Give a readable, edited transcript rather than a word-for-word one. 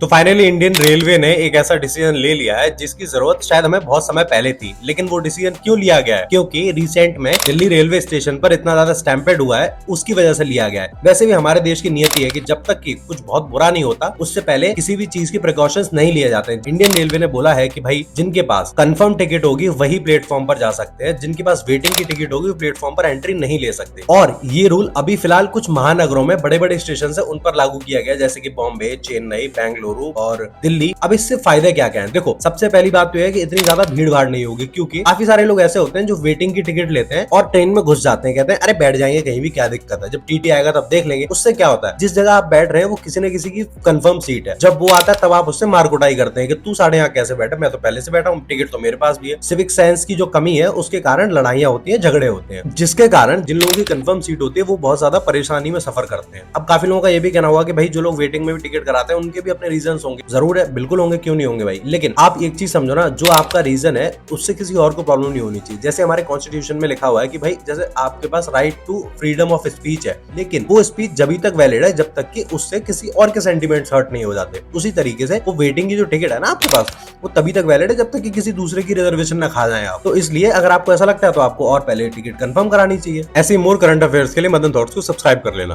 तो finally Indian railway ने एक ऐसा डिसीजन ले लिया है जिसकी जरूरत शायद हमें बहुत समय पहले थी, लेकिन वो डिसीजन क्यों लिया गया है? क्योंकि रिसेंट में दिल्ली रेलवे स्टेशन पर इतना ज्यादा स्टैम्पेड हुआ है, उसकी वजह से लिया गया है। वैसे भी हमारे देश की नियति है कि जब तक कि कुछ बहुत बुरा नहीं होता उससे पहले किसी भी चीज की प्रिकॉशंस नहीं लिए जाते। इंडियन रेलवे ने बोला है कि भाई जिनके पास कंफर्म टिकट होगी वही प्लेटफॉर्म पर जा सकते हैं, जिनके पास वेटिंग की टिकट होगी वो प्लेटफॉर्म पर एंट्री नहीं ले सकते। और ये रूल अभी फिलहाल कुछ महानगरों में बड़े बड़े स्टेशन है उन पर लागू किया गया, जैसे कि बॉम्बे, चेन्नई, बेंगलुरु और दिल्ली। अब इससे फायदे क्या क्या है? देखो, सबसे पहली बात तो है कि इतनी ज्यादा भीड़ भाड़ नहीं होगी, क्योंकि काफी सारे लोग ऐसे होते हैं जो वेटिंग की टिकट लेते हैं और ट्रेन में घुस जाते हैं, कहते हैं अरे बैठ जाएंगे कहीं भी, क्या दिक्कत है, जब टीटी आएगा तब देख लेंगे। उससे क्या होता है, जिस जगह आप बैठ रहे हैं वो किसी न किसी की कंफर्म सीट है, जब वो आता है तब आप उससे मार कुटाई करते हैं कि तू साढ़े यहाँ कैसे बैठा, मैं तो पहले से बैठा हूँ, टिकट तो मेरे पास भी है। सिविक सेंस की जो कमी है उसके कारण लड़ाइयां होती है, झगड़े होते हैं, जिसके कारण जिन लोगों की कंफर्म सीट होती है वो बहुत ज्यादा परेशानी में सफर करते हैं। अब काफी लोगों का ये भी कहना हुआ कि भाई जो लोग वेटिंग में भी टिकट कराते हैं उनके भी अपने रीजन होंगे, जरूर है, बिल्कुल होंगे, क्यों नहीं होंगे भाई। लेकिन आप एक चीज समझो ना, जो आपका रीजन है उससे किसी और को प्रॉब्लम नहीं होनी चाहिए। जैसे हमारे कॉन्स्टिट्यूशन में लिखा हुआ है कि भाई जैसे आपके पास right to freedom of speech है, लेकिन वो स्पीच जब तक वैलिड है जब तक कि उससे किसी और के सेंटिमेंट्स हर्ट नहीं हो जाते। उसी तरीके से वो वेटिंग की जो टिकट है ना आपके पास, वो तभी तक वैलिड है जब तक कि किसी दूसरे की रिजर्वेशन ना खा जाए आप। तो इसलिए अगर आपको ऐसा लगता है तो आपको और पहले टिकट कंफर्म करानी चाहिए। ऐसे मोर करंट अफेयर्स के लिए मदन थॉट्स को सब्सक्राइब कर लेना।